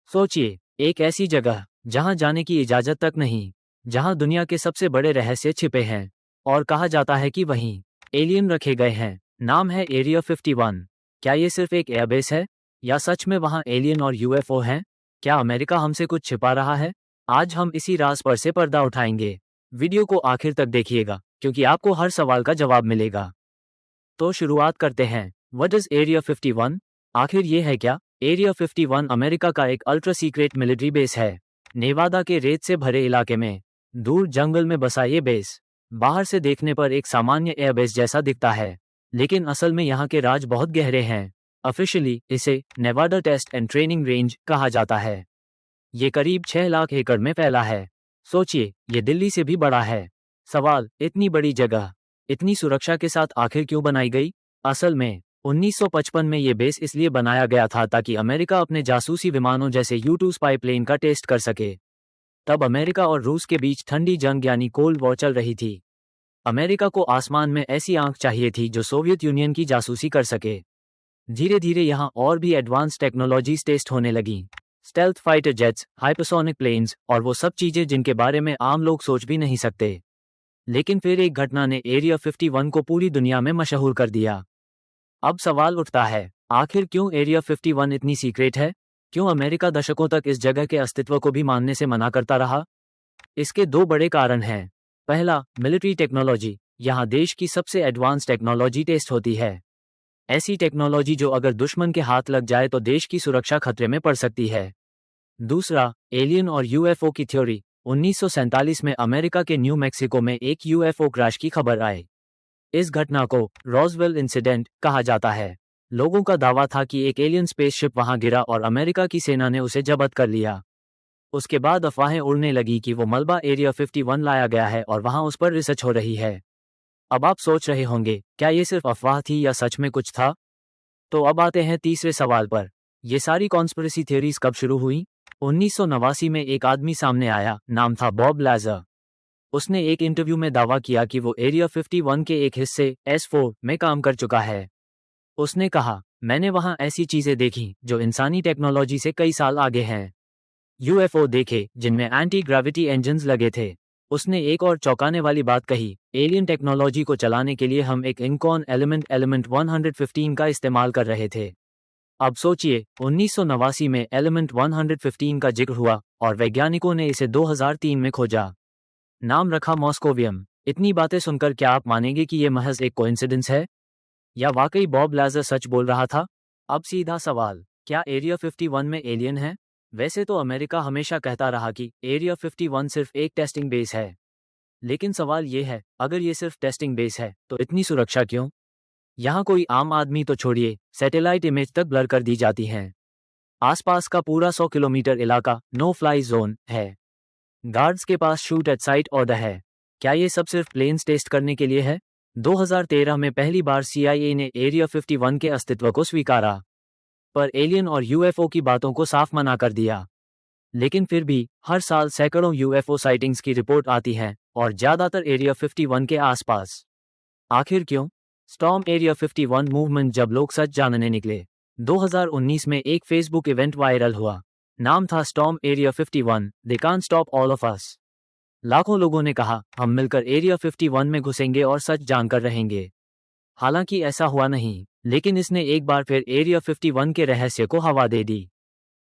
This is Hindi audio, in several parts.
सोचिए, एक ऐसी जगह जहां जाने की इजाजत तक नहीं, जहां दुनिया के सबसे बड़े रहस्य छिपे हैं और कहा जाता है कि वहीं एलियन रखे गए हैं। नाम है एरिया 51। क्या ये सिर्फ एक एयरबेस है या सच में वहां एलियन और यूएफओ हैं? क्या अमेरिका हमसे कुछ छिपा रहा है? आज हम इसी राज पर से पर्दा उठाएंगे। वीडियो को आखिर तक देखिएगा क्योंकि आपको हर सवाल का जवाब मिलेगा। तो शुरुआत करते हैं। What is area 51? आखिर ये है क्या? एरिया 51 अमेरिका का एक अल्ट्रा सीक्रेट मिलिट्री बेस है। नेवादा के रेत से भरे इलाके में दूर जंगल में बसा ये बेस बाहर से देखने पर एक सामान्य एयरबेस जैसा दिखता है, लेकिन असल में यहाँ के राज बहुत गहरे हैं। ऑफिशियली इसे Nevada test and training range कहा जाता है। ये करीब 6 लाख एकड़ में फैला है। सोचिए, ये दिल्ली से भी बड़ा है। सवाल, इतनी बड़ी जगह इतनी सुरक्षा के साथ आखिर क्यों बनाई गई? असल में 1955 में ये बेस इसलिए बनाया गया था ताकि अमेरिका अपने जासूसी विमानों जैसे U-2 स्पाई प्लेन का टेस्ट कर सके। तब अमेरिका और रूस के बीच ठंडी जंग यानी कोल्ड वॉर चल रही थी। अमेरिका को आसमान में ऐसी आंख चाहिए थी जो सोवियत यूनियन की जासूसी कर सके। धीरे धीरे यहाँ और भी एडवांस टेक्नोलॉजीज टेस्ट होने लगी। Stealth fighter jets, hypersonic planes और वो सब चीजें जिनके बारे में आम लोग सोच भी नहीं सकते। लेकिन फिर एक घटना ने एरिया 51 को पूरी दुनिया में मशहूर कर दिया। अब सवाल उठता है, आखिर क्यों एरिया 51 इतनी सीक्रेट है? क्यों अमेरिका दशकों तक इस जगह के अस्तित्व को भी मानने से मना करता रहा? इसके दो बड़े कारण हैं। पहला, मिलिट्री टेक्नोलॉजी। यहाँ देश की सबसे एडवांस टेक्नोलॉजी टेस्ट होती है। ऐसी टेक्नोलॉजी जो अगर दुश्मन के हाथ लग जाए तो देश की सुरक्षा खतरे में पड़ सकती है। दूसरा, एलियन और यूएफओ की थ्योरी। 1947 में अमेरिका के न्यू मैक्सिको में एक यूएफओ क्रैश की खबर आई। इस घटना को रॉसवेल इंसिडेंट कहा जाता है। लोगों का दावा था कि एक एलियन स्पेसशिप वहां गिरा और अमेरिका की सेना ने उसे जब्त कर लिया। उसके बाद अफवाहें उड़ने लगी कि वो मलबा एरिया 51 लाया गया है और वहां उस पर रिसर्च हो रही है। अब आप सोच रहे होंगे, क्या ये सिर्फ अफवाह थी या सच में कुछ था? तो अब आते हैं तीसरे सवाल पर। ये सारी कॉन्स्पिरेसी थ्योरीज कब शुरू हुई? 1989 में एक आदमी सामने आया, नाम था बॉब लाजर। उसने एक इंटरव्यू में दावा किया कि वो एरिया 51 के एक हिस्से S4 में काम कर चुका है। उसने कहा, मैंने वहां ऐसी चीजें देखी जो इंसानी टेक्नोलॉजी से कई साल आगे हैं। यूएफओ देखे जिनमें एंटी ग्रेविटी इंजन्स लगे थे। उसने एक और चौंकाने वाली बात कही, एलियन टेक्नोलॉजी को चलाने के लिए हम एक इनकॉन एलिमेंट 115 का इस्तेमाल कर रहे थे। अब सोचिए, 1989 में एलिमेंट 115 का जिक्र हुआ और वैज्ञानिकों ने इसे 2003 में खोजा। नाम रखा मॉस्कोवियम। इतनी बातें सुनकर क्या आप मानेंगे कि ये महज एक कोइंसिडेंस है या वाकई बॉब लाजर सच बोल रहा था? अब सीधा सवाल, क्या एरिया 51 में एलियन है? वैसे तो अमेरिका हमेशा कहता रहा कि एरिया 51 सिर्फ एक टेस्टिंग बेस है। लेकिन सवाल ये है, अगर ये सिर्फ टेस्टिंग बेस है तो इतनी सुरक्षा क्यों? यहाँ कोई आम आदमी तो छोड़िए, सैटेलाइट इमेज तक ब्लर कर दी जाती हैं। आसपास का पूरा 100 किलोमीटर इलाका नो फ्लाई जोन है। गार्ड्स के पास शूट एट साइट ऑर्डर है। क्या ये सब सिर्फ प्लेन्स टेस्ट करने के लिए है? 2013 में पहली बार CIA ने एरिया 51 के अस्तित्व को स्वीकारा, पर एलियन और यूएफओ की बातों को साफ मना कर दिया। लेकिन फिर भी हर साल सैकड़ों यूएफओ साइटिंग्स की रिपोर्ट आती है और ज्यादातर एरिया 51 के आसपास। आखिर क्यों? स्टॉर्म एरिया 51 मूवमेंट जब लोग सच जानने निकले। 2019 में एक फेसबुक इवेंट वायरल हुआ। नाम था storm area 51, they can't stop all of us. लाखों लोगों ने कहा, हम मिलकर एरिया 51 में घुसेंगे और सच जानकर रहेंगे। हालांकि ऐसा हुआ नहीं, लेकिन इसने एक बार फिर एरिया 51 के रहस्य को हवा दे दी।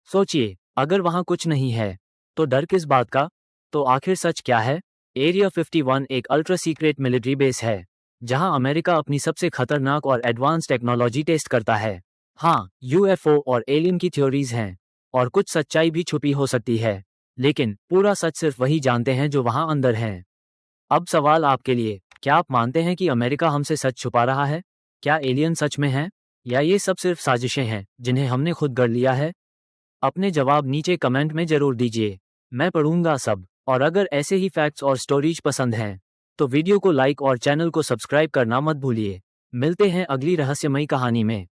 सोचिए, अगर वहां कुछ नहीं है तो डर किस बात का? तो आखिर सच क्या है? एरिया 51 एक अल्ट्रा सीक्रेट मिलिट्री बेस है जहां अमेरिका अपनी सबसे खतरनाक और एडवांस टेक्नोलॉजी टेस्ट करता है। हाँ, यूएफओ और एलियन की थ्योरीज हैं और कुछ सच्चाई भी छुपी हो सकती है, लेकिन पूरा सच सिर्फ वही जानते हैं जो वहां अंदर हैं। अब सवाल आपके लिए, क्या आप मानते हैं कि अमेरिका हमसे सच छुपा रहा है? क्या एलियन सच में हैं या ये सब सिर्फ साजिशें हैं जिन्हें हमने खुद गढ़ लिया है? अपने जवाब नीचे कमेंट में जरूर दीजिए, मैं पढ़ूंगा सब। और अगर ऐसे ही फैक्ट्स और स्टोरीज पसंद हैं तो वीडियो को लाइक और चैनल को सब्सक्राइब करना मत भूलिए। मिलते हैं अगली रहस्यमयी कहानी में।